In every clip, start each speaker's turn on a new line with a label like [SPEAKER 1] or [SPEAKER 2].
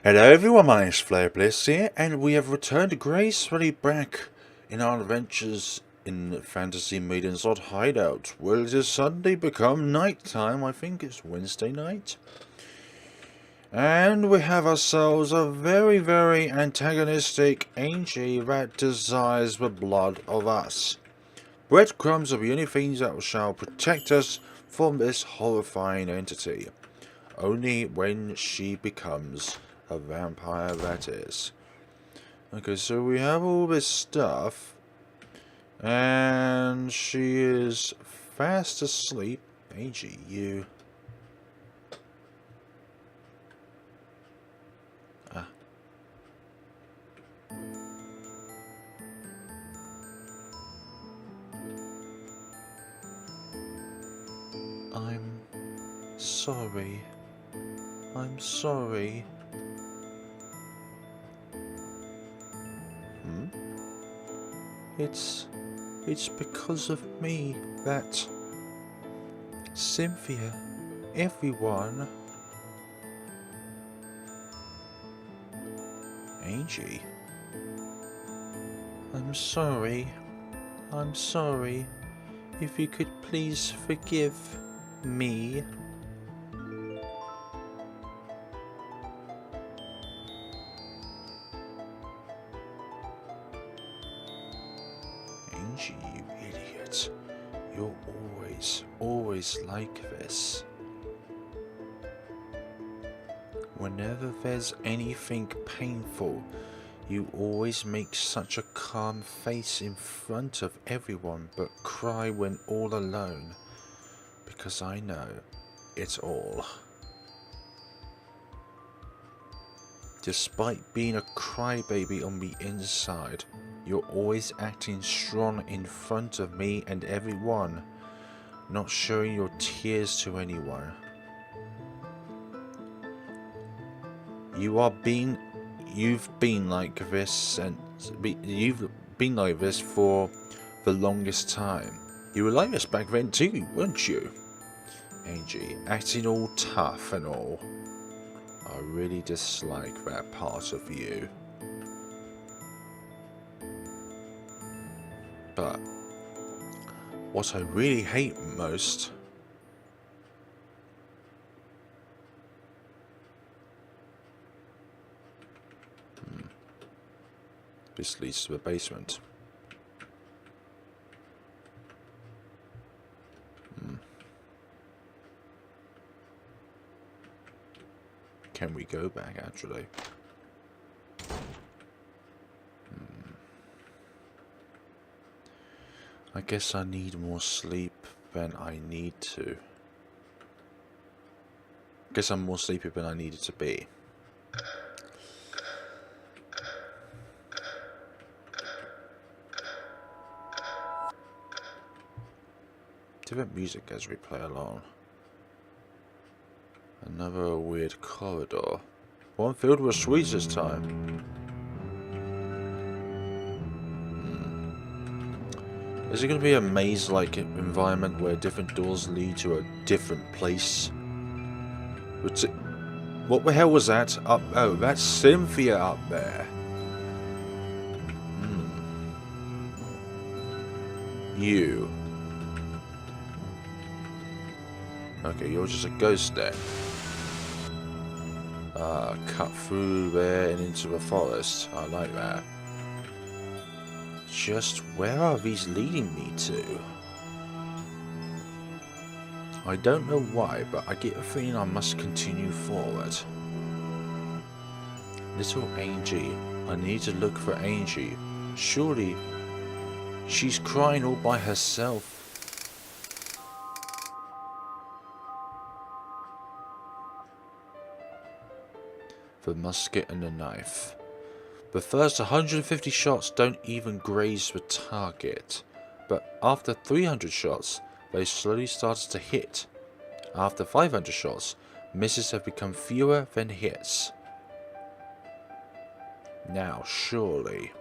[SPEAKER 1] Hello everyone, my name is FlareBlitzed here, and we have returned gracefully back in our adventures in Fantasy Maiden's odd hideout. Well, it has suddenly become night time. I think it's Wednesday night. And we have ourselves a very antagonistic Ange that desires the blood of us. Breadcrumbs are the only things that shall protect us from this horrifying entity. Only when she becomes a vampire, that is. Okay, so we have all this stuff, and she is fast asleep. Angie, you. Ah. I'm sorry. I'm sorry. It's because of me that Cynthia, everyone, Angie, I'm sorry. I'm sorry. If you could please forgive me. Angie, you idiot. You're always like this. Whenever there's anything painful, you always make such a calm face in front of everyone, but cry when all alone. Because I know it's all. Despite being a crybaby on the inside, you're always acting strong in front of me and everyone, not showing your tears to anyone. You've been like this for the longest time. You were like this back then too, weren't you? Angie, acting all tough and all. I really dislike that part of you. But what I really hate most this leads to the basement. Can we go back actually? I guess I need more sleep than I need to. I guess I'm more sleepy than I needed to be. Different music as we play along. Another weird corridor. One filled with sweets this time. Is it going to be a maze-like environment where different doors lead to a different place? What the hell was that? Oh, that's Cynthia up there. You. Okay, you're just a ghost there. Cut through there and into the forest. I like that. Just where are these leading me to? I don't know why, but I get a feeling I must continue forward. Little Angie. I need to look for Angie. Surely she's crying all by herself. The musket and the knife. The first 150 shots don't even graze the target, but after 300 shots, they slowly started to hit. After 500 shots, misses have become fewer than hits. Now, surely.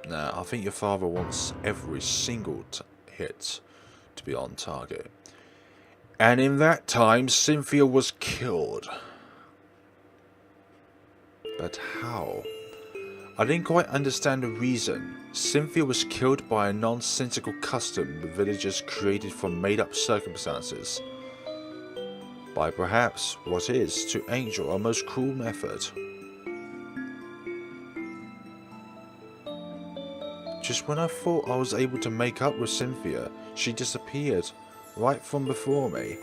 [SPEAKER 1] Nah, I think your father wants every single hit to be on target. And in that time, Cynthia was killed. But how? I didn't quite understand the reason. Cynthia was killed by a nonsensical custom the villagers created from made-up circumstances. By perhaps what is, to Angel, a most cruel method. Just when I thought I was able to make up with Cynthia, she disappeared, right from before me.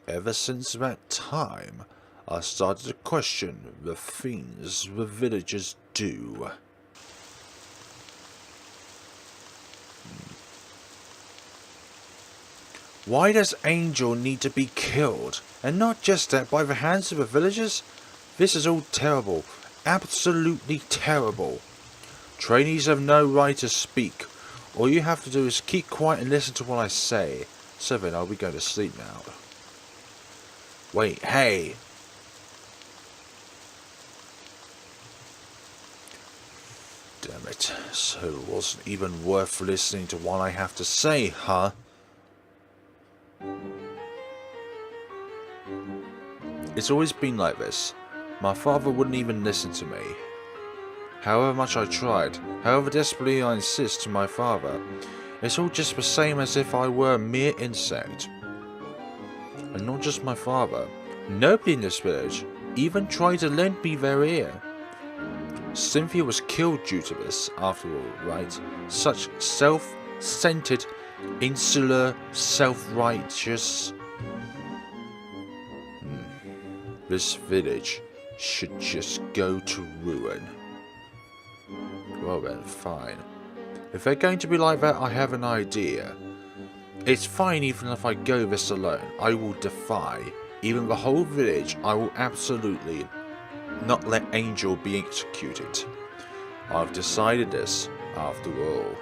[SPEAKER 1] Ever since that time, I started to question the things the villagers do. Why does Angel need to be killed? And not just that, by the hands of the villagers? This is all terrible. Absolutely terrible. Trainees have no right to speak. All you have to do is keep quiet and listen to what I say. So then I'll be going to sleep now. Wait, hey! Damn it. So it wasn't even worth listening to what I have to say, huh? It's always been like this. My father wouldn't even listen to me. However much I tried, however desperately I insist to my father, it's all just the same as if I were a mere insect. And not just my father. Nobody in this village even tried to lend me their ear. Cynthia was killed due to this, after all, right? Such self-centered, insular, self-righteous... This village should just go to ruin. Well then, fine. If they're going to be like that, I have an idea. It's fine even if I go this alone. I will defy even the whole village. I will absolutely not let Angel be executed. I've decided this, after all.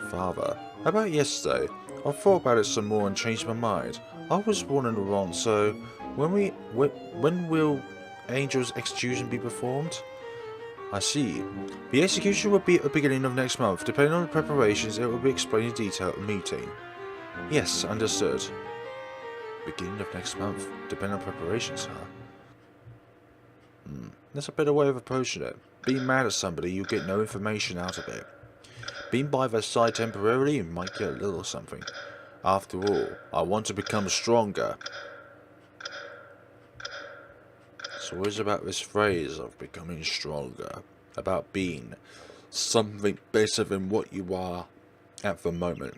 [SPEAKER 1] Father, how about yesterday? I thought about it some more and changed my mind. I was born in the wrong, so when will Angel's execution be performed? I see. The execution will be at the beginning of next month. Depending on the preparations, it will be explained in detail at the meeting. Yes, understood. Beginning of next month, depending on preparations, huh? That's a better way of approaching it. Being mad at somebody, you get no information out of it. Being by their side temporarily, you might get a little something. After all, I want to become stronger. It's always about this phrase of becoming stronger. About being something better than what you are at the moment.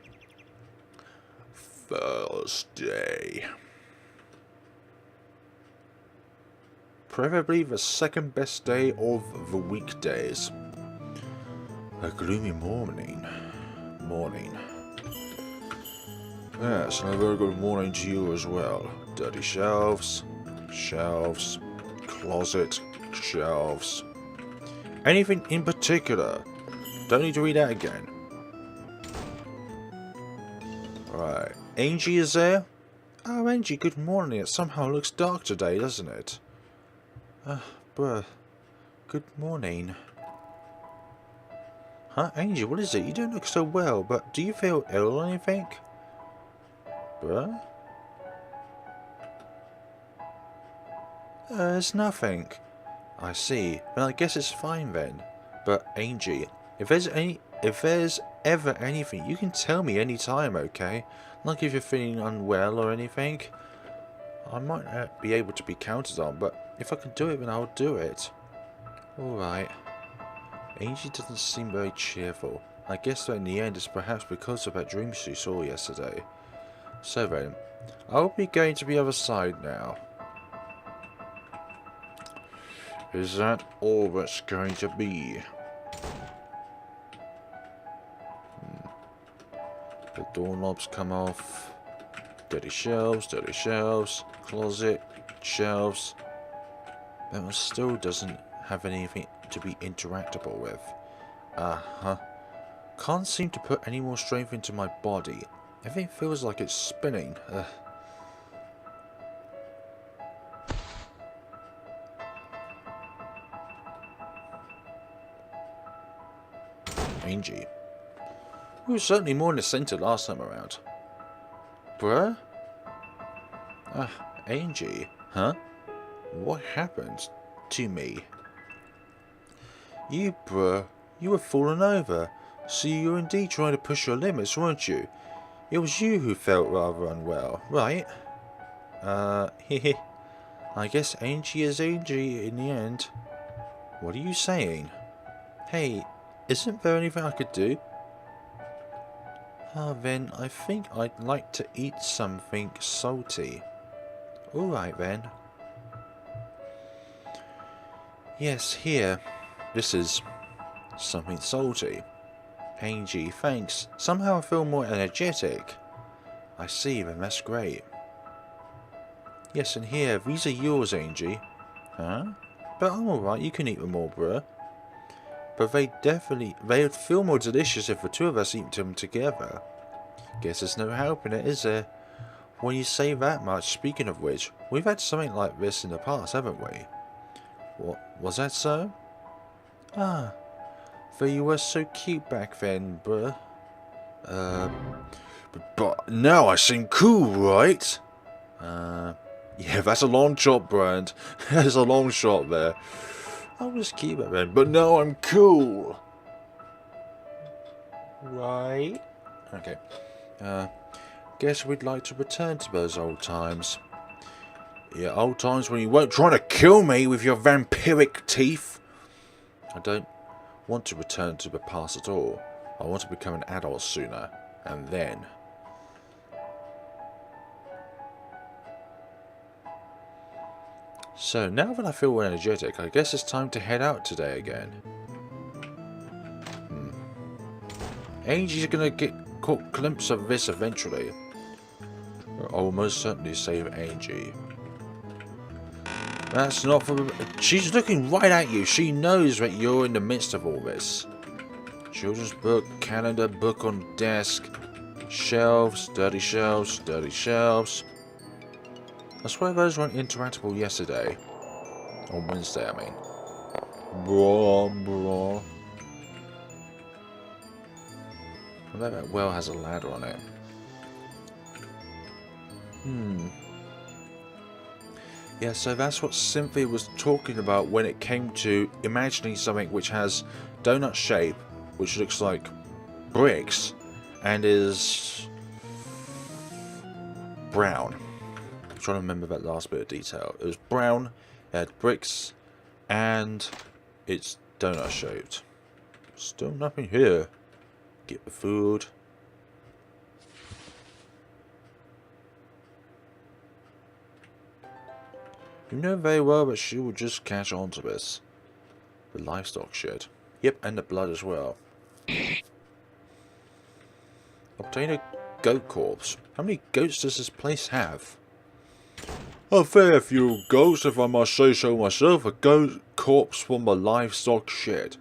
[SPEAKER 1] Thursday. Preferably the second best day of the weekdays. A gloomy morning. Yes, and a very good morning to you as well. Dirty shelves, closet, shelves. Anything in particular? Don't need to read that again. Right, Angie is there? Oh, Angie, good morning. It somehow looks dark today, doesn't it? Bruh. Good morning. Huh, Angie, what is it? You don't look so well, but do you feel ill or anything? Bruh? It's nothing. I see. Well, I guess it's fine then. But, Angie, if there's ever anything, you can tell me anytime, okay? Like if you're feeling unwell or anything. I might not be able to be counted on, but if I can do it, then I'll do it. Alright. Angie doesn't seem very cheerful. I guess that in the end it's perhaps because of that dream she saw yesterday. So then, I'll be going to the other side now. Is that all that's going to be? The doorknobs come off. Dirty shelves, closet, shelves. That one still doesn't have anything to be interactable with. Can't seem to put any more strength into my body. Everything feels like it's spinning. Angie. We were certainly more in the centre last time around. bruh? Ange, huh? What happened to me? You, bruh, you were falling over, so you were indeed trying to push your limits, weren't you? It was you who felt rather unwell, right? Hehe. I guess Ange is Ange in the end. What are you saying? Hey, isn't there anything I could do? Then I think I'd like to eat something salty. Alright then. Yes, here. This is something salty. Ange, thanks. Somehow I feel more energetic. I see, then that's great. Yes, and here, these are yours, Ange. Huh? But I'm alright, you can eat them all, bruh. But they'd feel more delicious if the two of us eat them together. Guess there's no helping it, is there? When you say that much, speaking of which, we've had something like this in the past, haven't we? What, was that so? Ah, though you were so cute back then, bruh. But now I seem cool, right? Yeah, that's a long shot, Brand. There's a long shot there. I'll just keep it then, but now I'm cool. Right? Okay. Guess we'd like to return to those old times. Yeah, old times when you weren't trying to kill me with your vampiric teeth. I don't want to return to the past at all. I want to become an adult sooner. And then... So, now that I feel energetic, I guess it's time to head out today again. Ange's gonna get caught a glimpse of this eventually. I will most certainly save Ange. That's not for... She's looking right at you. She knows that you're in the midst of all this. Children's book, calendar, book on desk, shelves, dirty shelves, dirty shelves. I swear those weren't interactable yesterday. On Wednesday, I mean. Blah. I bet that well has a ladder on it. Yeah, so that's what Cynthia was talking about when it came to imagining something which has donut shape, which looks like bricks, and is brown. I'm trying to remember that last bit of detail. It was brown, it had bricks, and it's donut shaped. Still nothing here. Get the food. You know very well that she will just catch on to this. The livestock shed. Yep, and the blood as well. Obtain a goat corpse. How many goats does this place have? A fair few goats, if I must say so myself. A goat corpse from a livestock shed.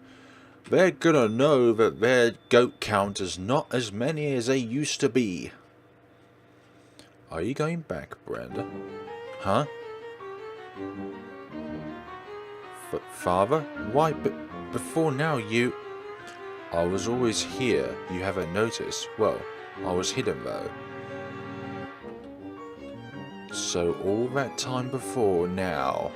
[SPEAKER 1] They're gonna know that their goat count is not as many as they used to be. Are you going back, Brenda? Huh? Father? Why, but before now you... I was always here, you haven't noticed. Well, I was hidden though. So all that time before now...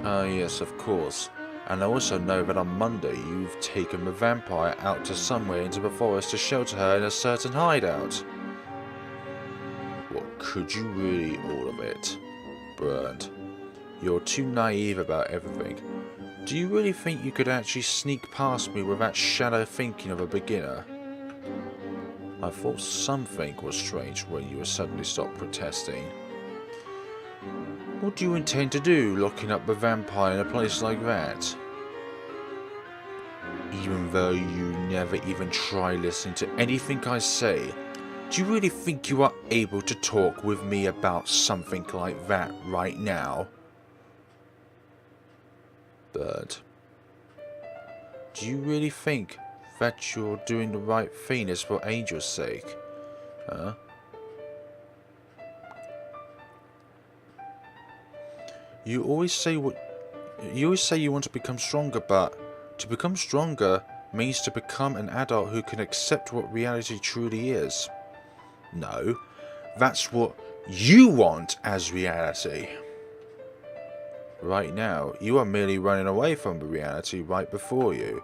[SPEAKER 1] yes, of course. And I also know that on Monday you've taken the vampire out to somewhere into the forest to shelter her in a certain hideout. Well, could you really all of it? Burned. You're too naive about everything. Do you really think you could actually sneak past me with that shallow thinking of a beginner? I thought something was strange when you suddenly stopped protesting. What do you intend to do, locking up the vampire in a place like that? Even though you never even try listening to anything I say, do you really think you are able to talk with me about something like that right now? Bird. Do you really think that you're doing the right thing is for Angel's sake? Huh? You always say you want to become stronger, but to become stronger means to become an adult who can accept what reality truly is. No, that's what you want as reality. Right now, you are merely running away from the reality right before you.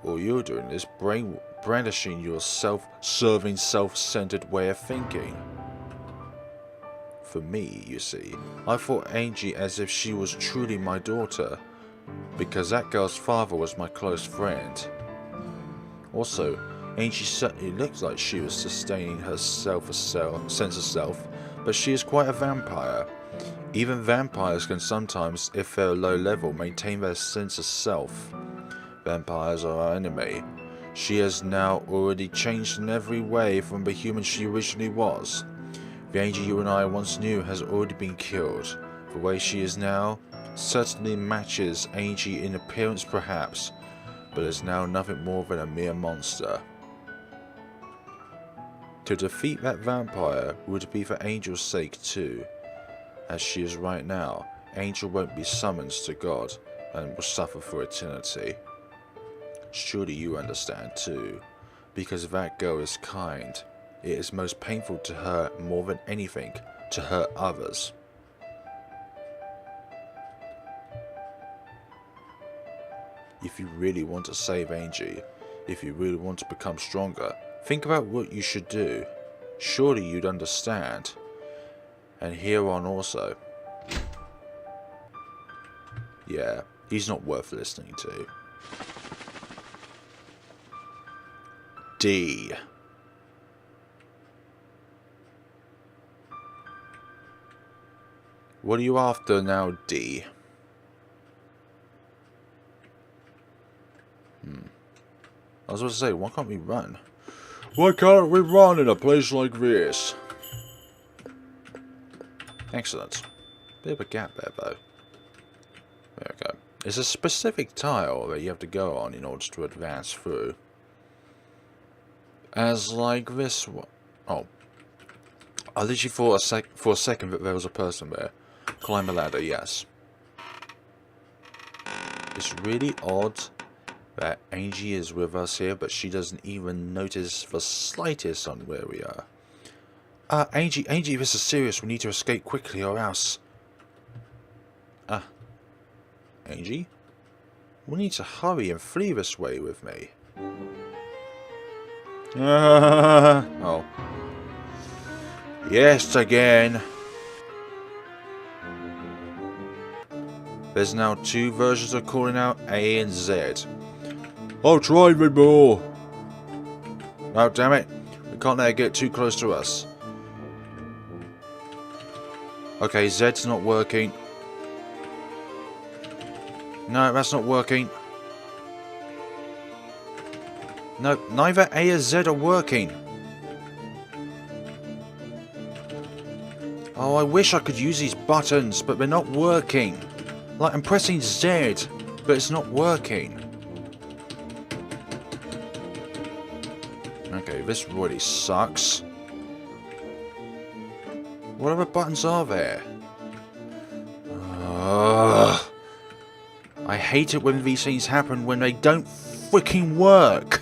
[SPEAKER 1] All you're doing is brandishing your self-serving, self-centered way of thinking. For me, you see, I thought Ange as if she was truly my daughter, because that girl's father was my close friend. Also, Ange certainly looks like she was sustaining her sense of self, but she is quite a vampire. Even vampires can sometimes, if they're low level, maintain their sense of self. Vampires are our enemy. She has now already changed in every way from the human she originally was. The Ange you and I once knew has already been killed. The way she is now certainly matches Ange in appearance perhaps, but is now nothing more than a mere monster. To defeat that vampire would be for Angel's sake too. As she is right now, Angel won't be summoned to God and will suffer for eternity. Surely you understand too, because that girl is kind. It is most painful to her more than anything, to hurt others. If you really want to save Ange, if you really want to become stronger, think about what you should do. Surely you'd understand. And here on also. Yeah, he's not worth listening to. D. What are you after now, D? I was about to say, why can't we run? Why can't we run in a place like this? Excellent. Bit of a gap there, though. There we go. There's a specific tile that you have to go on in order to advance through. As like this one. Oh. I literally thought for a second that there was a person there. Climb a ladder, yes. It's really odd that Ange is with us here, but she doesn't even notice the slightest on where we are. Ange, this is serious. We need to escape quickly or else. Ange? We need to hurry and flee this way with me. Oh. Yes, again. There's now two versions of calling out A and Z. I'll try me more. Oh, damn it. We can't let it get too close to us. Okay, Z's not working. No, that's not working. No, neither A or Z are working. Oh, I wish I could use these buttons, but they're not working. Like, I'm pressing Z, but it's not working. Okay, this really sucks. What other buttons are there? I hate it when these things happen when they don't freaking work.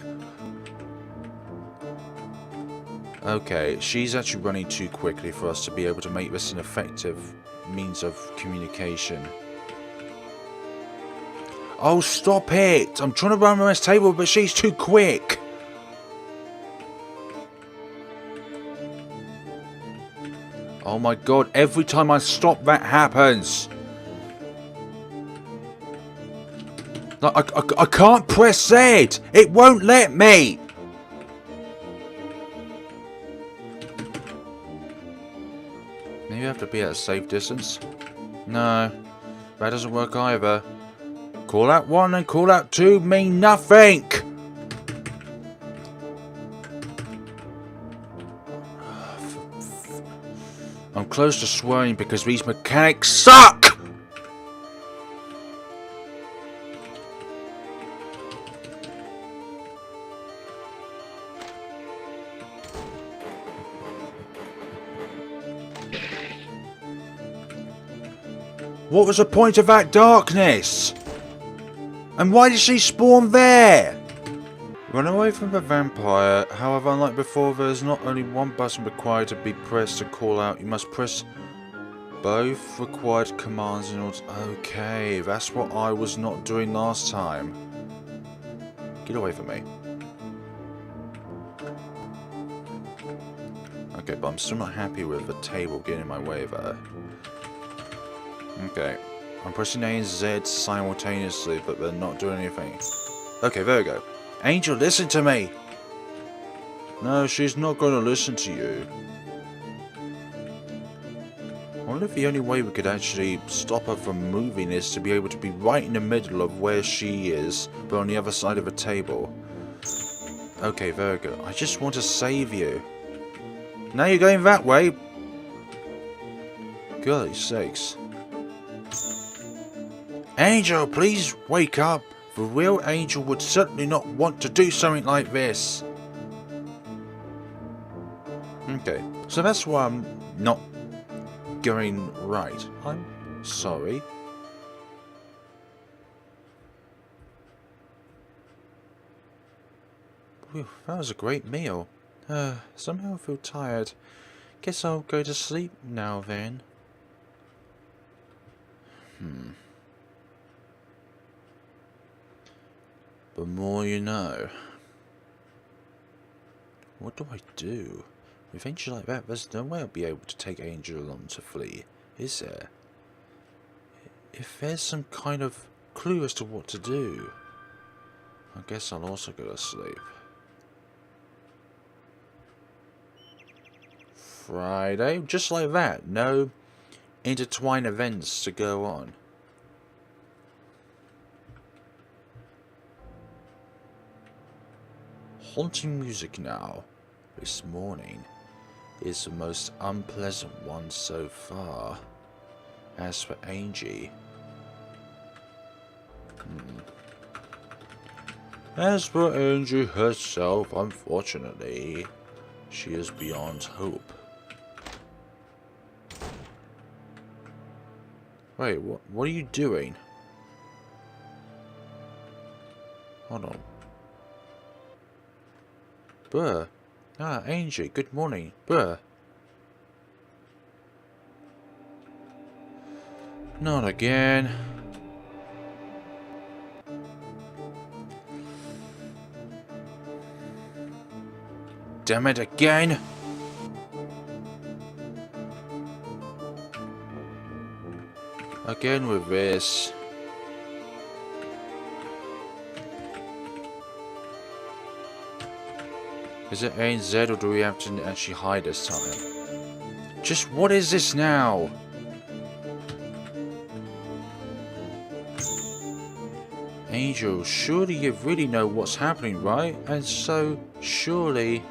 [SPEAKER 1] Okay, she's actually running too quickly for us to be able to make this an effective means of communication. Oh, stop it! I'm trying to run around this table, but she's too quick. Oh my god, every time I stop that happens. I can't press Z! It won't let me! Maybe I have to be at a safe distance? No, that doesn't work either. Call out 1 and call out 2 mean nothing! I'm close to swearing because these mechanics suck! What was the point of that darkness? And why did she spawn there? Run away from the vampire. However, unlike before, there is not only one button required to be pressed to call out. You must press both required commands in order. Okay, that's what I was not doing last time. Get away from me. Okay, but I'm still not happy with the table getting in my way there. Okay. I'm pressing A and Z simultaneously, but they're not doing anything. Okay, there we go. Angel, listen to me! No, she's not going to listen to you. I wonder if the only way we could actually stop her from moving is to be able to be right in the middle of where she is, but on the other side of the table. Okay, there we go. I just want to save you. Now you're going that way! Golly sakes. Angel, please wake up! The real Angel would certainly not want to do something like this. Okay, so that's why I'm not going right. I'm sorry. Whew, that was a great meal. Somehow I feel tired. Guess I'll go to sleep now then. The more you know. What do I do? With Angel like that, there's no way I'll be able to take Angel along to flee, is there? If there's some kind of clue as to what to do, I guess I'll also go to sleep. Friday, just like that, no intertwined events to go on. Haunting music now. This morning is the most unpleasant one so far. As for Ange, herself, unfortunately, she is beyond hope. Wait, what are you doing? Hold on. Bruh. Ah, Ange, good morning. Bruh. Not again. Damn it again! Again with this. Is it A and Z, or do we have to actually hide this time? Just what is this now? Angel, surely you really know what's happening, right? And so, surely...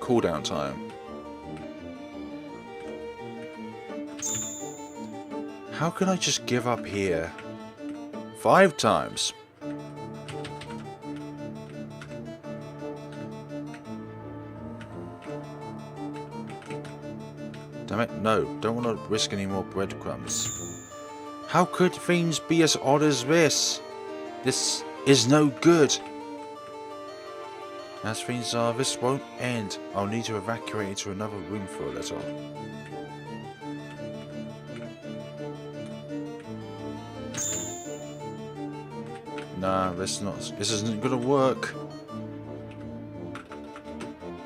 [SPEAKER 1] Cooldown time. How can I just give up here? 5 times. Damn it, no. Don't want to risk any more breadcrumbs. How could things be as odd as this? This is no good. As things are, this won't end. I'll need to evacuate into another room for a little. Nah, this isn't gonna work.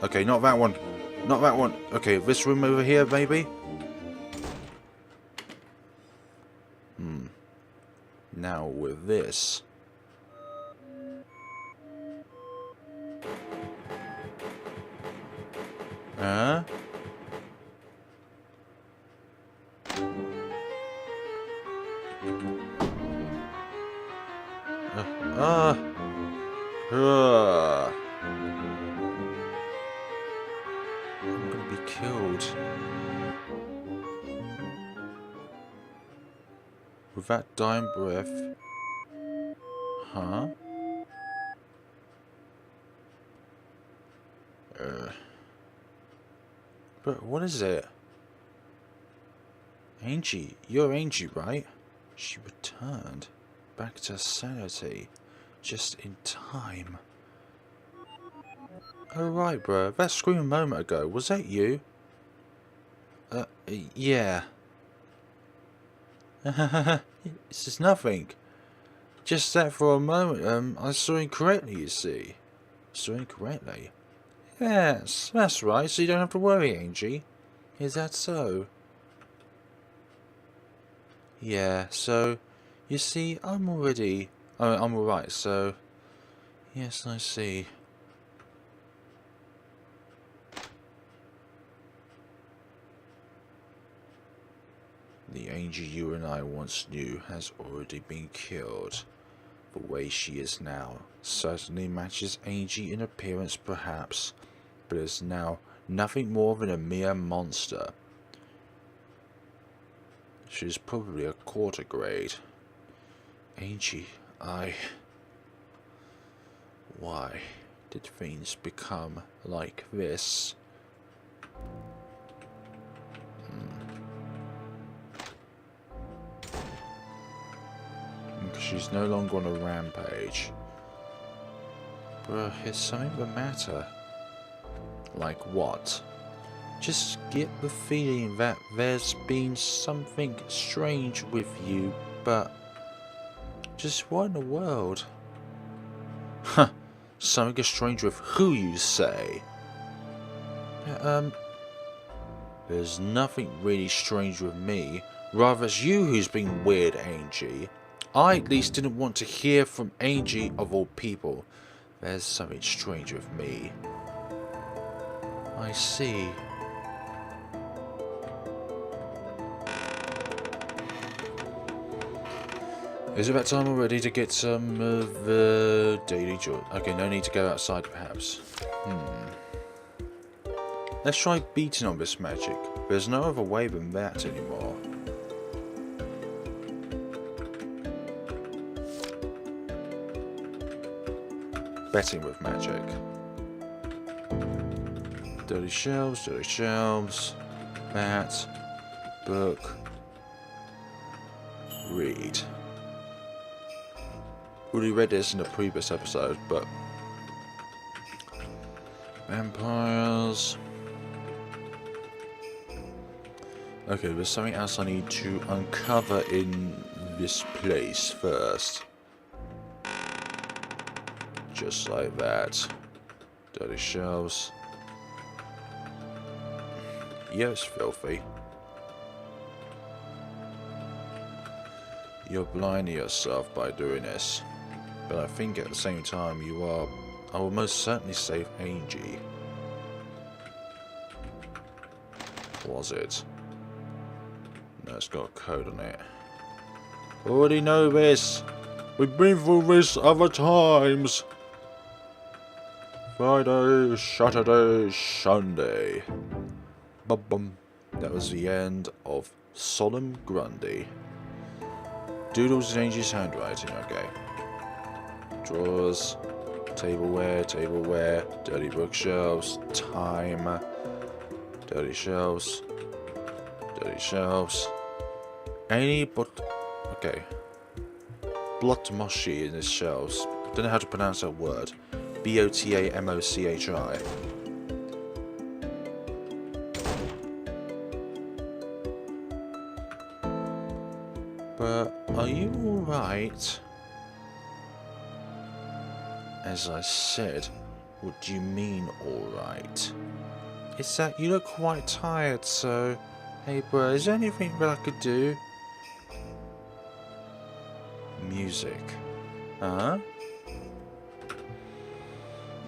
[SPEAKER 1] Okay, not that one. Not that one. Okay, this room over here, maybe? Now with this. Huh? I'm gonna be killed. With that dying breath. Huh? But what is it? Ange, you're Ange, right? She returned back to sanity. just in time. Oh right, bro. That scream a moment ago, was that you? Yeah. It's just nothing. Just that for a moment, I saw incorrectly, you see. Saw incorrectly. Yes, that's right, so you don't have to worry, Angie. Is that so? Yeah, so, you see, I'm alright, so, yes, I see. The Angie you and I once knew has already been killed. The way she is now certainly matches Angie in appearance perhaps, but is now nothing more than a mere monster. She's probably a quarter grade. Angie, why did things become like this? She's no longer on a rampage. But is something the matter? Like what? Just get the feeling that there's been something strange with you, but just what in the world? Huh, something strange with who, you say? There's nothing really strange with me. Rather it's you who's been weird, Angie. I at least didn't want to hear from Angie of all people. There's something strange with me. I see. Is it that time already to get some of the daily joy? Okay, no need to go outside perhaps. Let's try beating on this magic. There's no other way than that anymore. Betting with magic. Dirty shelves, bat, book, read. Already read this in a previous episode, but vampires. Okay, there's something else I need to uncover in this place first. Just like that. Dirty shelves. Yes, filthy. You're blinding yourself by doing this. But I think at the same time you are... I will most certainly save Angie. Closet. No, it's got a code on it. Already know this. We've been through this other times. Friday, Saturday, Sunday. Bum. That was the end of Solemn Grundy. Doodles in Angie's handwriting, okay. Drawers, tableware, dirty bookshelves, time, dirty shelves, any but, okay, Blotmoshi in his shelves, don't know how to pronounce that word, B-O-T-A-M-O-C-H-I. But, are you alright? As I said, what do you mean alright? It's that you look quite tired, so... Hey bro, is there anything that I could do? Music. Huh?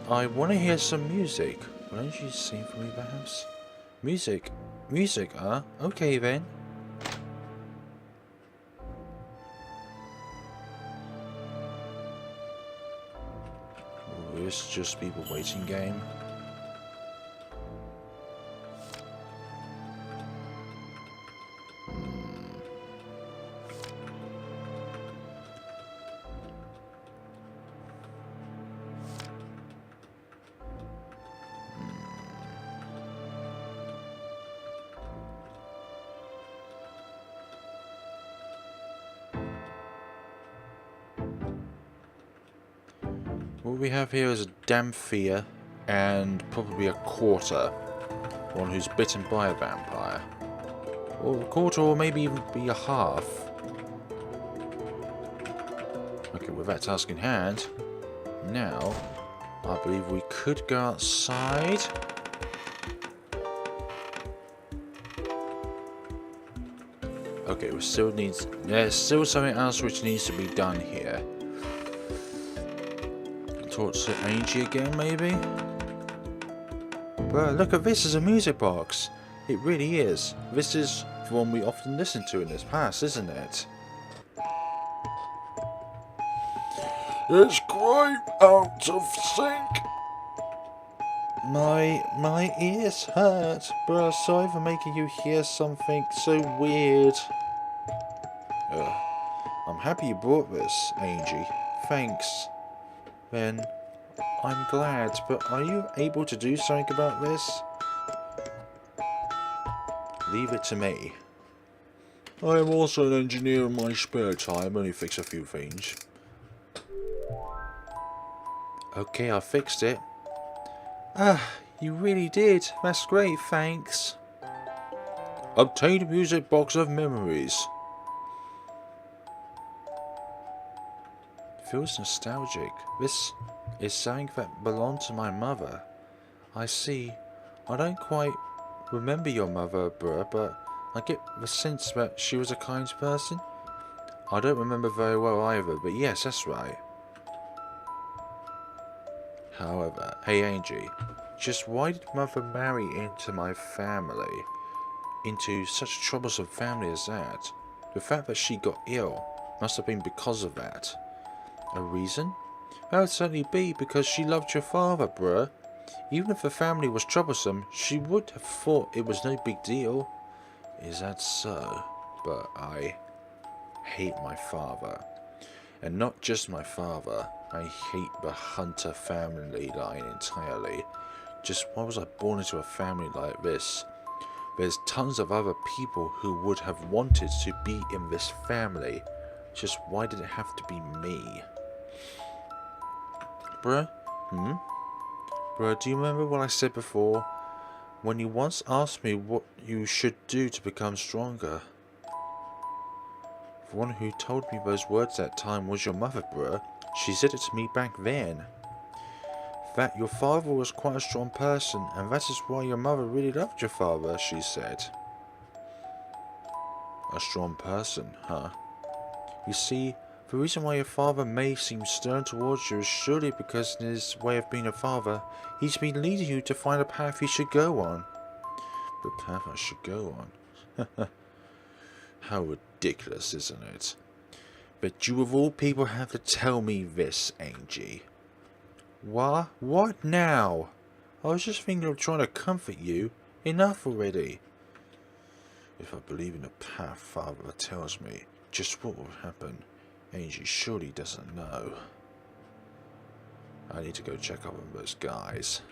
[SPEAKER 1] I want to hear some music. Why don't you sing for me perhaps? Music? Music, huh? Okay then. Will this just be the waiting game? What we have here is a Damphia and probably a quarter. One who's bitten by a vampire. Or a quarter, or maybe even be a half. Okay, with that task in hand, now I believe we could go outside. Okay, we still needs. There's still something else which needs to be done here. Talk to Ange again, maybe. Well, look at this as a music box. It really is. This is the one we often listen to in this past, isn't it? It's quite out of sync. My ears hurt, but I'm sorry for making you hear something so weird. I'm happy you brought this, Angie. Thanks. Then, I'm glad, but are you able to do something about this? Leave it to me. I am also an engineer in my spare time, only fix a few things. Okay, I fixed it. Ah, you really did. That's great, thanks. Obtain a music box of memories. Feels nostalgic. This is something that belonged to my mother. I see. I don't quite remember your mother, bruh, but I get the sense that she was a kind person. I don't remember very well either, but yes, that's right. However, hey Angie, just why did mother marry into my family? Into such a troublesome family as that? The fact that she got ill must have been because of that. A reason? That would certainly be because she loved your father, bruh. Even if the family was troublesome, she would have thought it was no big deal. Is that so? But I hate my father. And not just my father. I hate the Hunter family line entirely. Just why was I born into a family like this? There's tons of other people who would have wanted to be in this family. Just why did it have to be me? Bruh? Bruh, do you remember what I said before? When you once asked me what you should do to become stronger. The one who told me those words that time was your mother, bruh. She said it to me back then. That your father was quite a strong person, and that is why your mother really loved your father, she said. A strong person, huh? You see, the reason why your father may seem stern towards you is surely because in his way of being a father, he's been leading you to find a path you should go on. The path I should go on? How ridiculous, isn't it? But you of all people have to tell me this, Angie. What? What now? I was just thinking of trying to comfort you. Enough already. If I believe in the path Father tells me, just what will happen, Angie surely doesn't know. I need to go check up on those guys.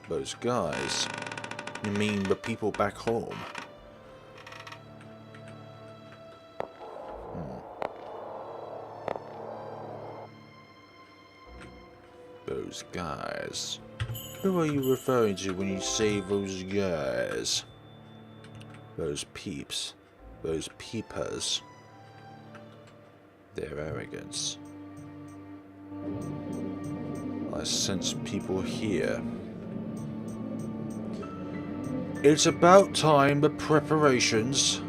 [SPEAKER 1] Those guys? You mean the people back home? Those guys. Who are you referring to when you say those guys? Those peeps. Those peepers. Their arrogance. I sense people here. It's about time the preparations.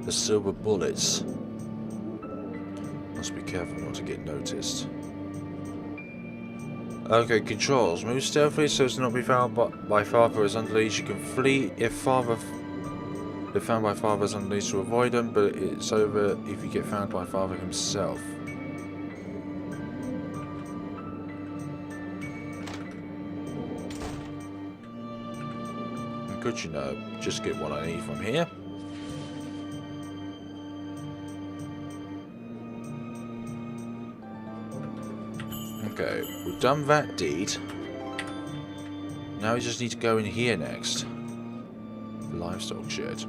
[SPEAKER 1] The silver bullets. Must be careful not to get noticed. Okay, controls. Move stealthily so as to not be found by Father as unleashed. You can flee if found by Father's unleashed to avoid them, but it's over if you get found by Father himself. Good, you know. Just get what I need from here. Okay, we've done that deed. Now we just need to go in here next. The livestock shed.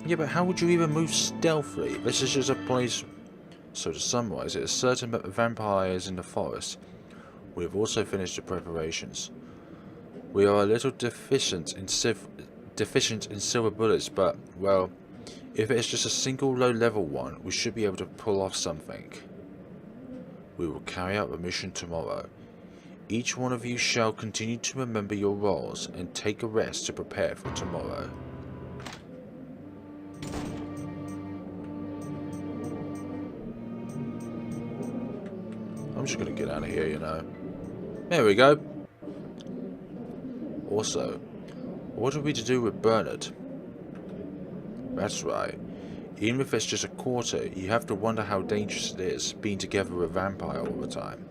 [SPEAKER 1] Yeah, but how would you even move stealthily? This is just a place... So to summarise, it is certain that the vampire is in the forest. We have also finished the preparations. We are a little deficient in silver bullets, but, well, if it is just a single low-level one, we should be able to pull off something. We will carry out the mission tomorrow. Each one of you shall continue to remember your roles and take a rest to prepare for tomorrow. I'm just gonna get out of here, you know. There we go. Also, what are we to do with Bernard? That's right. Even if it's just a quarter, you have to wonder how dangerous it is being together with a vampire all the time.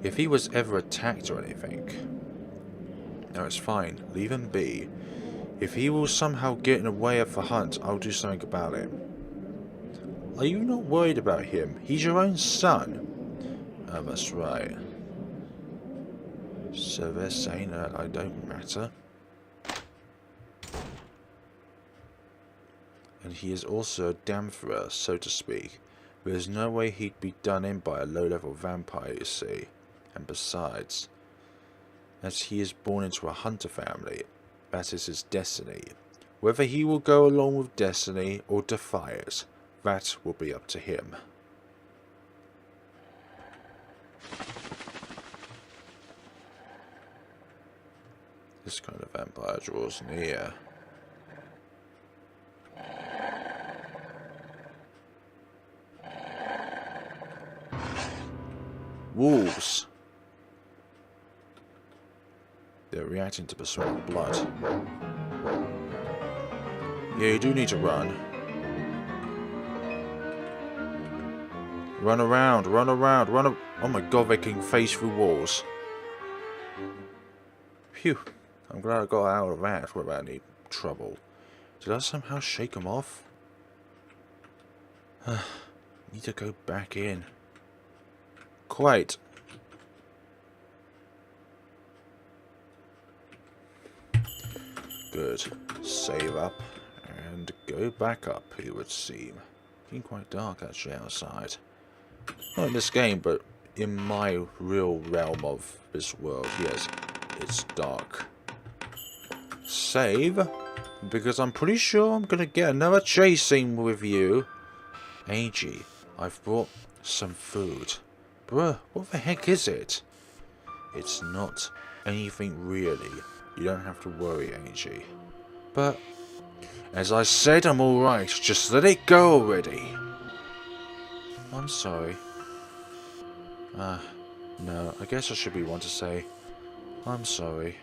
[SPEAKER 1] If he was ever attacked or anything... No, it's fine. Leave him be. If he will somehow get in the way of the hunt, I'll do something about it. Are you not worried about him? He's your own son. Oh, that's right. So they're saying that I don't matter. And he is also a damperer, so to speak. There's no way he'd be done in by a low-level vampire, you see. And besides, as he is born into a hunter family, that is his destiny. Whether he will go along with destiny or defy it, that will be up to him. This kind of vampire draws near. Wolves. They're reacting to the smell of blood. Yeah, you do need to run. Run around, run around, run. Oh my god, they can face through walls. Phew. I'm glad I got out of that without any trouble. Did I somehow shake them off? Need to go back in. Quite. Good. Save up and go back up, it would seem. Getting quite dark actually outside. Not in this game, but in my real realm of this world, yes, it's dark. Save, because I'm pretty sure I'm gonna get another chase scene with you. Ange, I've brought some food. Bruh, what the heck is it? It's not anything really. You don't have to worry, Ange. But, as I said, I'm alright. Just let it go already. I'm sorry. No, I guess I should be one to say, I'm sorry.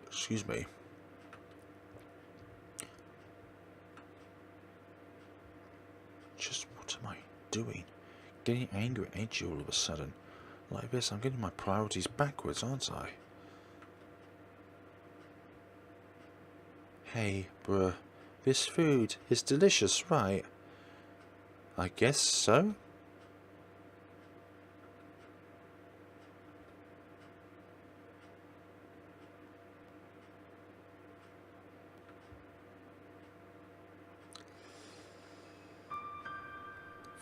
[SPEAKER 1] Excuse me. Just what am I doing? Getting angry at Ange all of a sudden. Like this, I'm getting my priorities backwards, aren't I? Hey, bruh. This food is delicious, right? I guess so?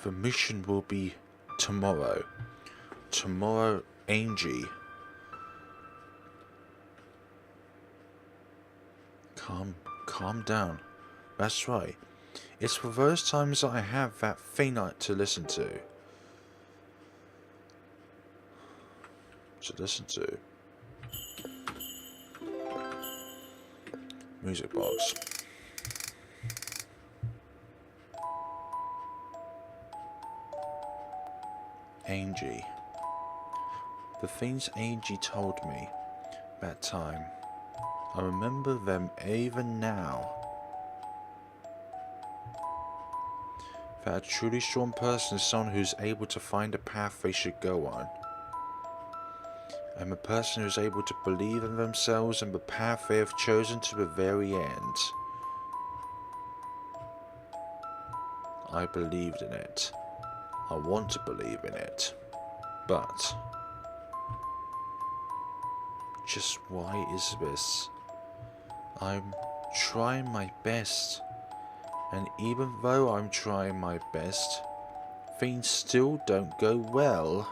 [SPEAKER 1] The mission will be tomorrow. Tomorrow, Ange. Calm down. That's right. It's for those times that I have that thing to listen to. To listen to. Music box. Ange. The things Ange told me that time. I remember them even now. That a truly strong person is someone who's able to find a path they should go on. And a person who's able to believe in themselves and the path they have chosen to the very end. I believed in it. I want to believe in it. But just why is this? I'm trying my best, and even though I'm trying my best, things still don't go well.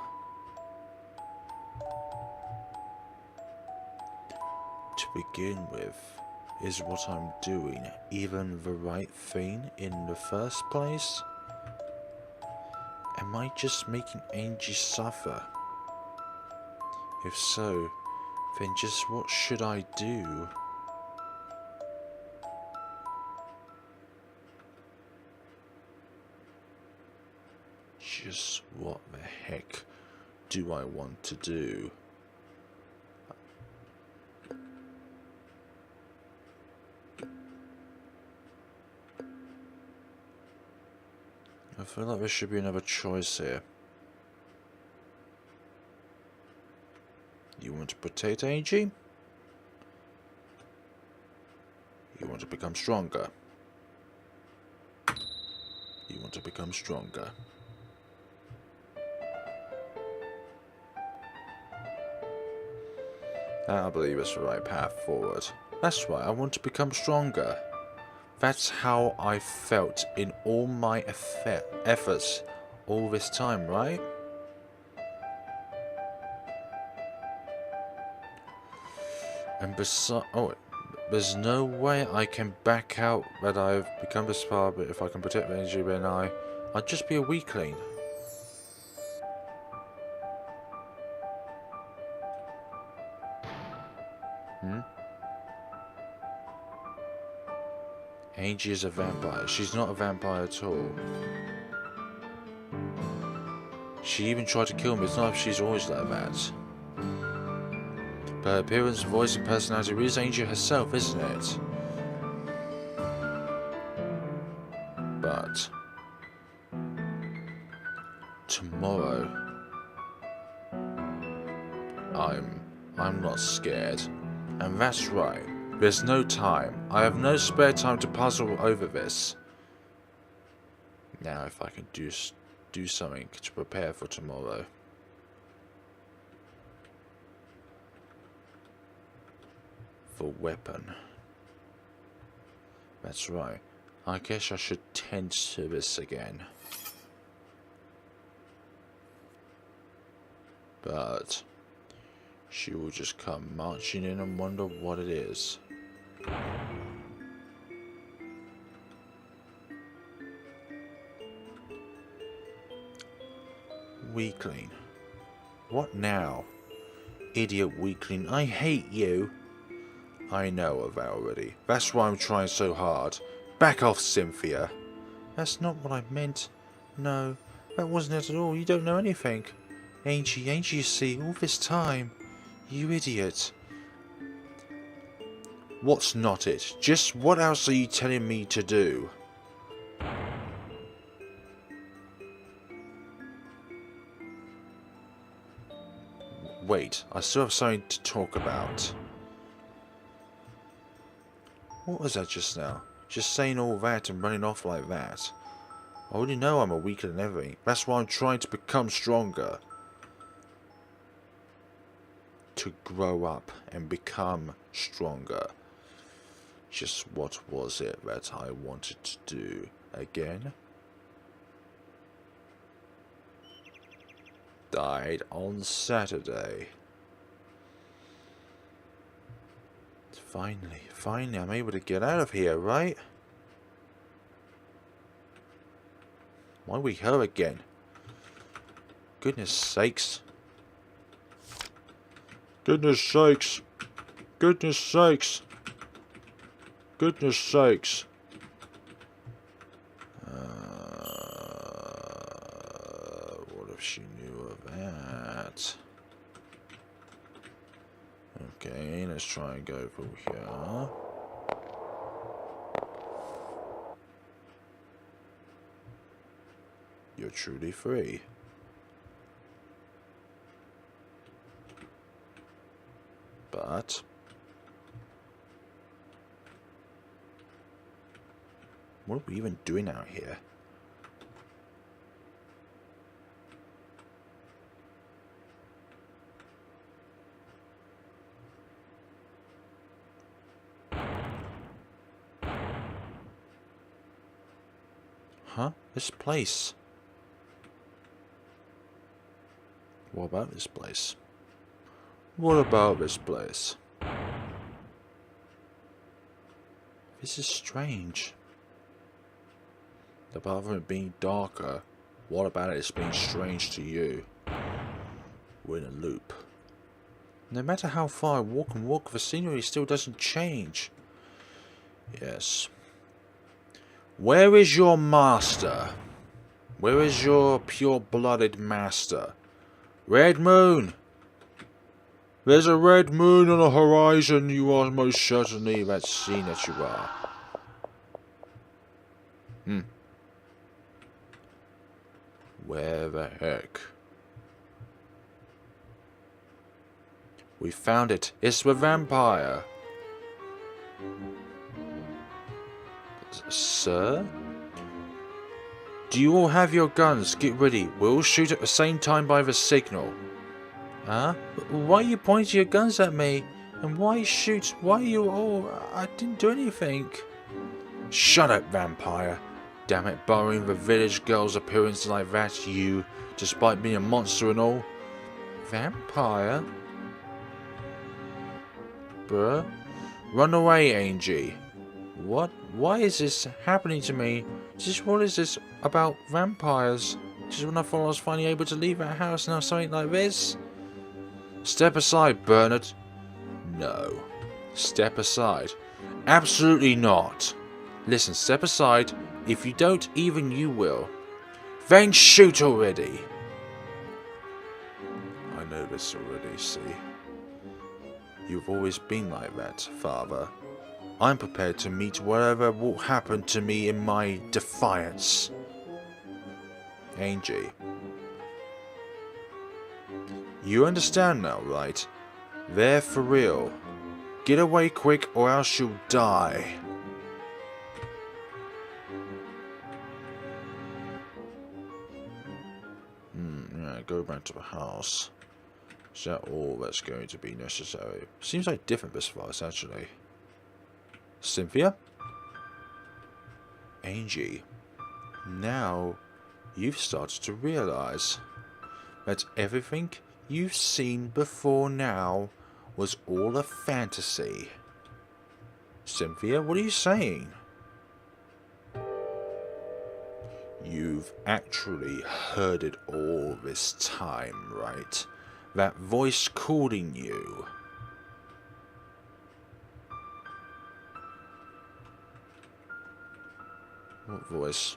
[SPEAKER 1] To begin with, is what I'm doing even the right thing in the first place? Am I just making Ange suffer? If so, then just what should I do? Just what the heck do I want to do? I feel like there should be another choice here. You want to protect Ange? You want to become stronger? You want to become stronger? I believe it's the right path forward. That's right, I want to become stronger. That's how I felt in all my efforts all this time, right? And besides, there's no way I can back out that I've become this far, but if I can protect the energy, then I'd just be a weakling. Ange is a vampire. She's not a vampire at all. She even tried to kill me. It's not if she's always like that. But her appearance, voice and personality is Ange herself, isn't it? But tomorrow I'm not scared. And that's right. There's no time. I have no spare time to puzzle over this. Now if I can do something to prepare for tomorrow. For weapon. That's right. I guess I should tend to this again. But she will just come marching in and wonder what it is. Weakling. What now? Idiot weakling, I hate you. I know of that already. That's why I'm trying so hard. Back off, Cynthia. That's not what I meant. No, that wasn't it at all. You don't know anything. Ange, you see, all this time. You idiot. What's not it? Just what else are you telling me to do? Wait, I still have something to talk about. What was that just now? Just saying all that and running off like that. I already know I'm a weaker than everything. That's why I'm trying to become stronger. To grow up and become stronger. Just what was it that I wanted to do again? Died on Saturday. Finally, I'm able to get out of here, right? Why we her again? Goodness sakes. Goodness sakes. Goodness sakes. Goodness sakes. What if she knew of that? Okay, let's try and go through here. You're truly free. But what are we even doing out here? This place. What about this place? What about this place? This is strange. Apart from it being darker, what about it being strange to you? We're in a loop. No matter how far I walk and walk, the scenery still doesn't change. Yes. Where is your master? Where is your pure-blooded master? Red moon! There's a red moon on the horizon. You are most certainly that scene that you are. Where the heck? We found it. It's the vampire. Sir? Do you all have your guns? Get ready. We'll shoot at the same time by the signal. Huh? Why are you pointing your guns at me? And why shoot? Why are you all... I didn't do anything. Shut up, vampire. Damn it, borrowing the village girl's appearance like that, you, despite being a monster and all. Vampire? Bruh? Run away, Ange. What? Why is this happening to me? What is this about vampires? Just when I thought I was finally able to leave that house, now something like this? Step aside, Bernard. No. Step aside. Absolutely not. Listen, step aside. If you don't, even you will. Then shoot already. I know this already, see. You've always been like that, Father. I'm prepared to meet whatever will happen to me in my defiance. Ange. You understand now, right? They're for real. Get away quick or else you'll die. Yeah, go back to the house. Is that all that's going to be necessary? Seems like different this far, actually. Cynthia? Ange. Now, you've started to realise that everything you've seen before now was all a fantasy. Cynthia, what are you saying? You've actually heard it all this time, right? That voice calling you. What voice?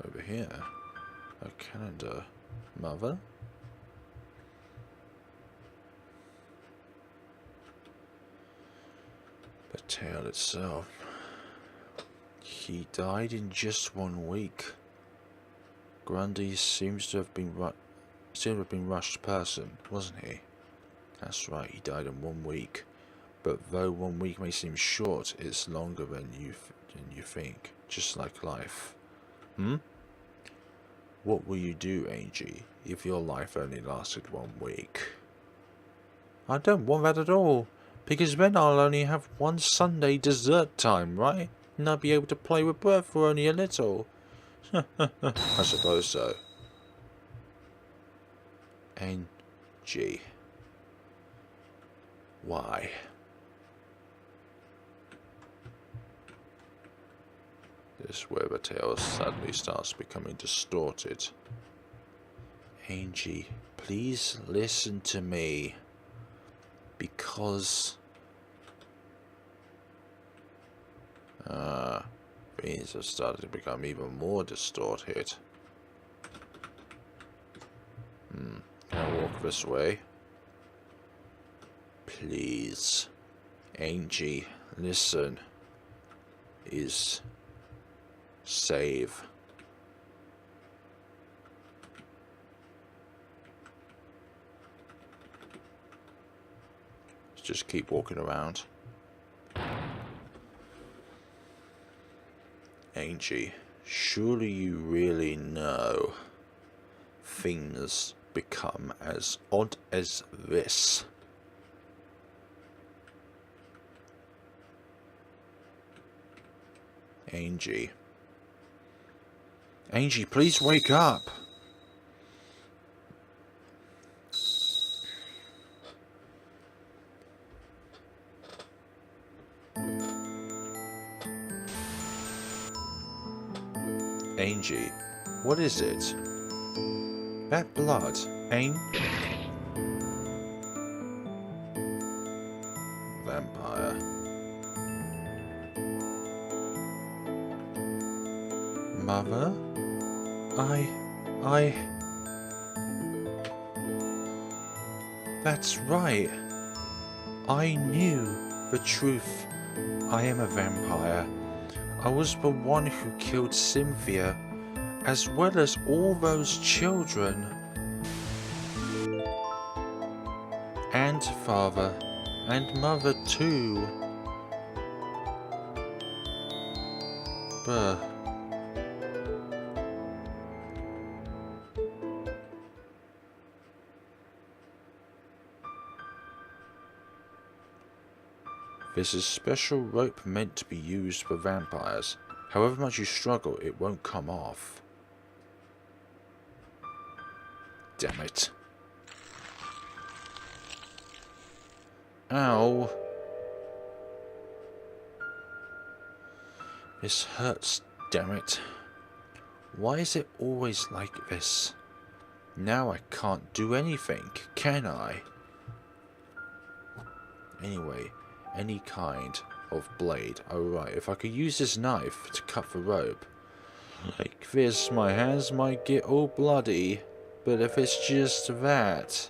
[SPEAKER 1] Over here. A calendar. Mother? The tale itself. He died in just 1 week. Grundy seems to have been rushed person, wasn't he? That's right, he died in 1 week. But though 1 week may seem short, it's longer than you think. Just like life. What will you do, Ange, if your life only lasted 1 week? I don't want that at all, because then I'll only have one Sunday dessert time, right? And I'll be able to play with Bert for only a little. I suppose so. Ange. Why? This is where the tale suddenly starts becoming distorted. Ange, please listen to me. Because... things have started to become even more distorted. Can I walk this way? Please. Ange, listen. Is... save. Let's just keep walking around. Ange, surely you really know things become as odd as this. Ange. Ange, please wake up. Ange, what is it? That blood, ain't... Vampire. Mother? That's right. I knew the truth. I am a vampire. I was the one who killed Cynthia, as well as all those children. And father, and mother too. But... This is special rope meant to be used for vampires. However much you struggle, it won't come off. Damn it. Ow. This hurts, damn it. Why is it always like this? Now I can't do anything, can I? Anyway, any kind of blade. Oh right, if I could use this knife to cut the rope. Like this, my hands might get all bloody. But if it's just that...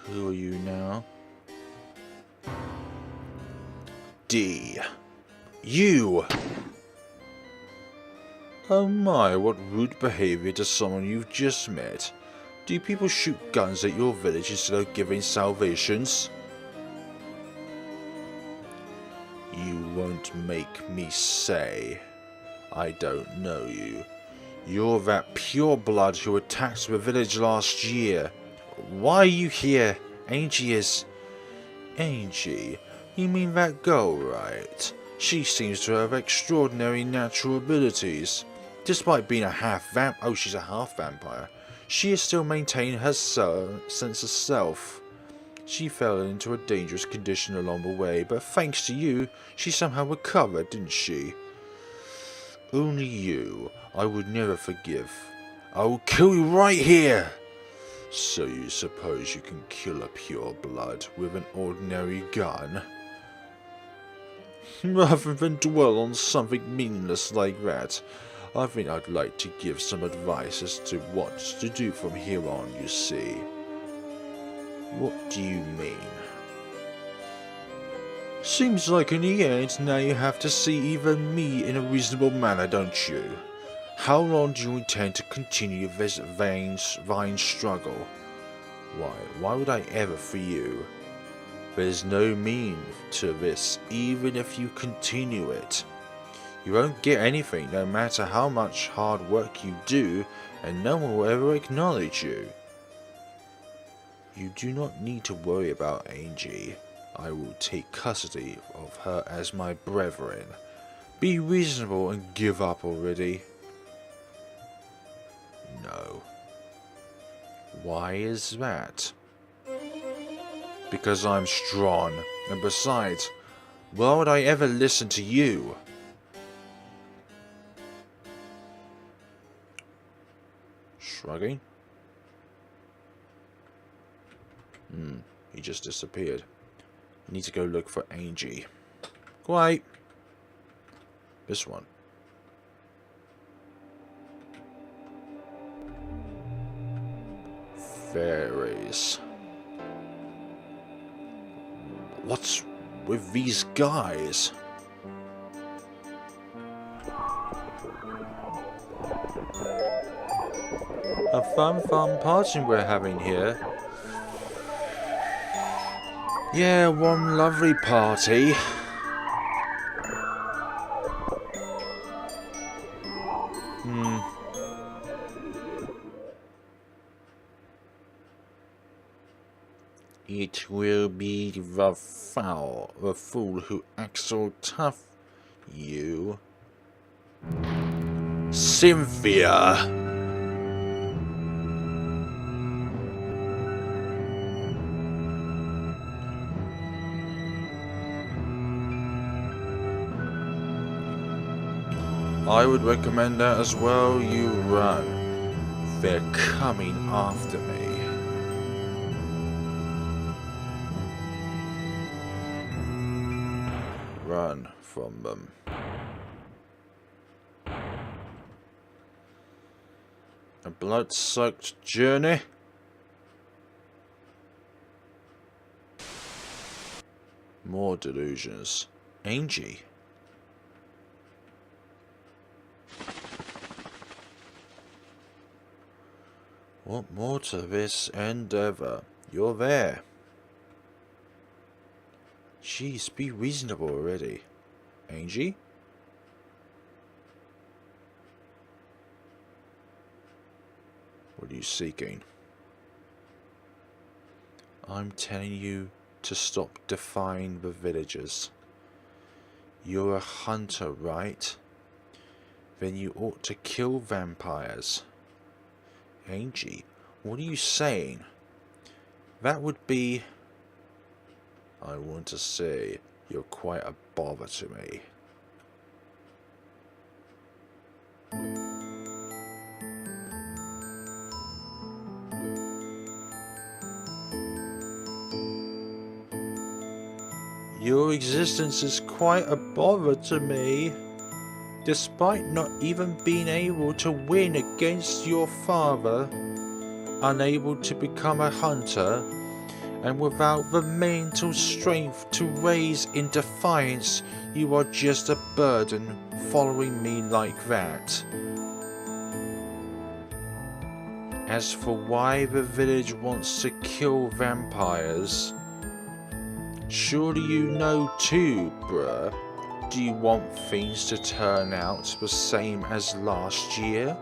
[SPEAKER 1] Who are you now? D. You! Oh my, what rude behavior to someone you've just met. Do people shoot guns at your village instead of giving salvations? You won't make me say I don't know you. You're that pureblood who attacked the village last year. Why are you here? Ange is... Ange? You mean that girl, right? She seems to have extraordinary natural abilities. Despite being a half-vamp... Oh, she's a half-vampire. She has still maintained her sense of self. She fell into a dangerous condition along the way, but thanks to you, she somehow recovered, didn't she? Only you, I would never forgive. I will kill you right here! So you suppose you can kill a pureblood with an ordinary gun? Rather than dwell on something meaningless like that, I think I'd like to give some advice as to what to do from here on, you see. What do you mean? Seems like in the end, now you have to see even me in a reasonable manner, don't you? How long do you intend to continue this vain struggle? Why would I ever free you? There's no mean to this, even if you continue it. You won't get anything, no matter how much hard work you do, and no one will ever acknowledge you. You do not need to worry about Ange. I will take custody of her as my brethren. Be reasonable and give up already. No. Why is that? Because I'm strong, and besides, why would I ever listen to you? Shrugging. He just disappeared. I need to go look for Ange. Quiet. This one. Fairies. What's with these guys? A fun party we're having here. Yeah, one lovely party. It will be the fool who acts so tough, you. Cynthia! I would recommend that as well. You run. They're coming after me. Run from them. A blood-soaked journey. More delusions. Ange. What more to this endeavor? You're there. Jeez, be reasonable already. Ange? What are you seeking? I'm telling you to stop defying the villagers. You're a hunter, right? Then you ought to kill vampires. Ange, what are you saying? That would be... I want to say, you're quite a bother to me. Your existence is quite a bother to me. Despite not even being able to win against your father, unable to become a hunter, and without the mental strength to raise in defiance, you are just a burden following me like that. As for why the village wants to kill vampires, surely you know too, bruh. Do you want things to turn out the same as last year?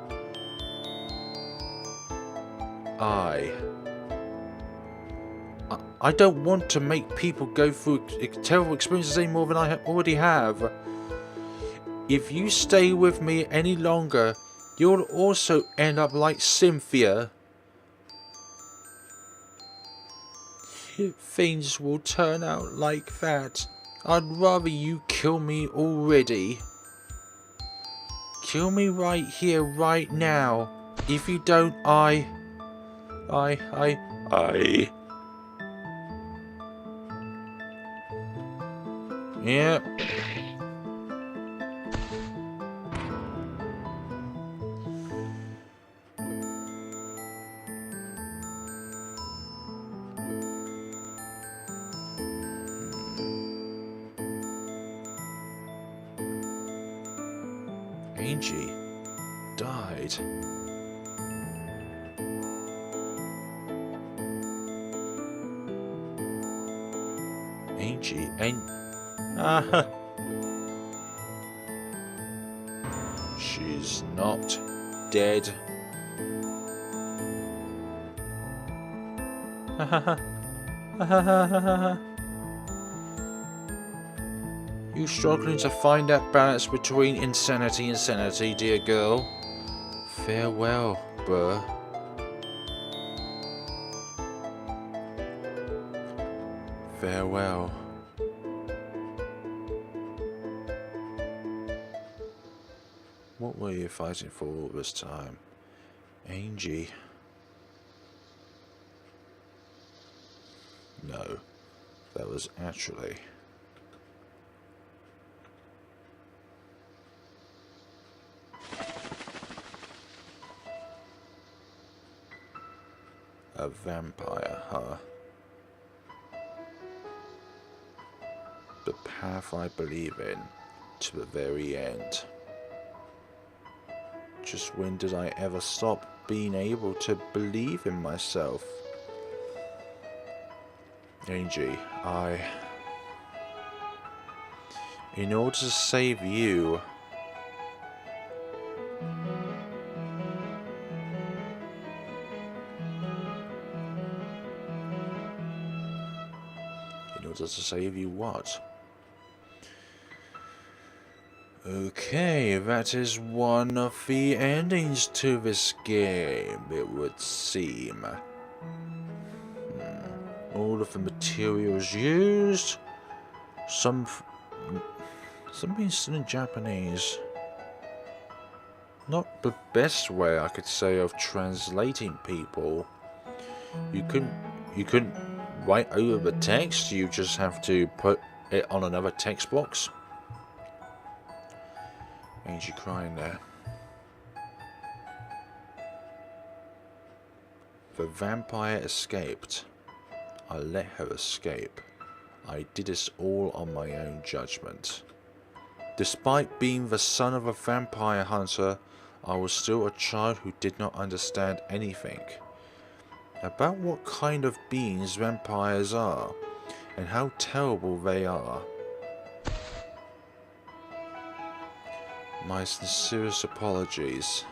[SPEAKER 1] I don't want to make people go through terrible experiences any more than I already have. If you stay with me any longer, you'll also end up like Cynthia. Things will turn out like that. I'd rather you kill me already. Kill me right here, right now. If you don't, Yeah. Ange died. Ange ain't... She's not dead. You struggling to find that balance between insanity and sanity, dear girl? Farewell, bruh. Farewell. What were you fighting for all this time? Ange? No, that was actually... a vampire, huh? The path I believe in, to the very end. Just when did I ever stop being able to believe in myself? Ange, in order to save you, order to save you what? Okay, that is one of the endings to this game, it would seem. All of the materials used. Something still in Japanese. Not the best way I could say of translating people. You couldn't write over the text, you just have to put it on another text box. Ange crying there. The vampire escaped. I let her escape. I did this all on my own judgment. Despite being the son of a vampire hunter, I was still a child who did not understand anything about what kind of beings vampires are and how terrible they are. My sincerest apologies.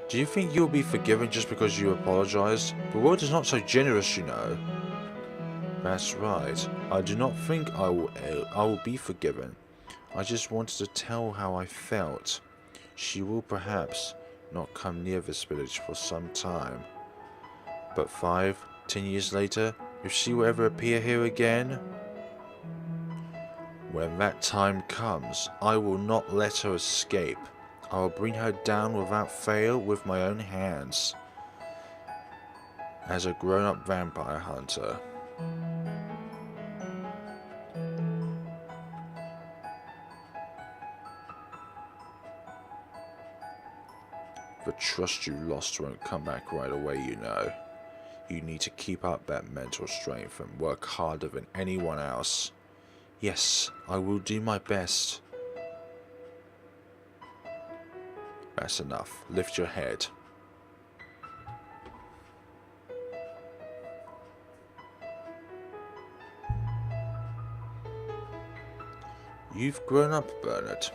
[SPEAKER 1] Do you think you'll be forgiven just because you apologized? The world is not so generous, you know. That's right. I do not think I will be forgiven. I just wanted to tell how I felt. She will perhaps not come near this village for some time. But 5, 10 years later, if she will ever appear here again, when that time comes, I will not let her escape. I will bring her down without fail with my own hands. As a grown-up vampire hunter. The trust you lost won't come back right away, you know. You need to keep up that mental strength and work harder than anyone else. Yes, I will do my best. That's enough. Lift your head. You've grown up, Bernard.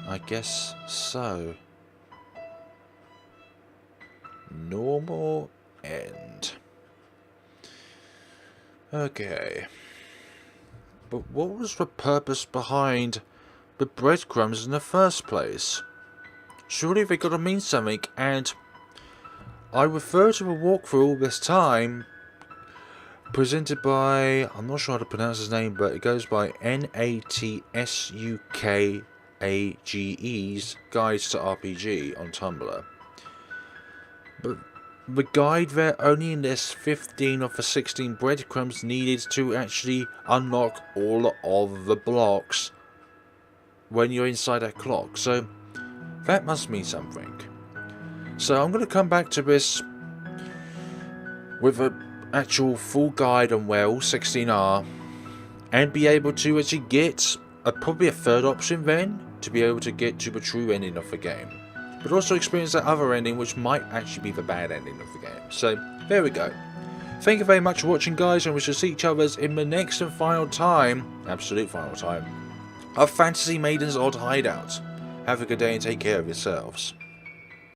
[SPEAKER 1] I guess so. Normal end. Okay. But what was the purpose behind the breadcrumbs in the first place? Surely they gotta mean something, and I refer to the walkthrough all this time, presented by, I'm not sure how to pronounce his name, but it goes by NATSUKAGE's Guides to RPG on Tumblr. But the guide there only lists 15 of the 16 breadcrumbs needed to actually unlock all of the blocks when you're inside that clock. So that must mean something. So I'm going to come back to this with an actual full guide on where all 16 are, and be able to actually get probably a third option then to be able to get to the true ending of the game, but also experience that other ending which might actually be the bad ending of the game. So there we go. Thank you very much for watching, guys, and we shall see each other in the next and final time, absolute final time, of Fantasy Maiden's Odd Hideout. Have a good day and take care of yourselves.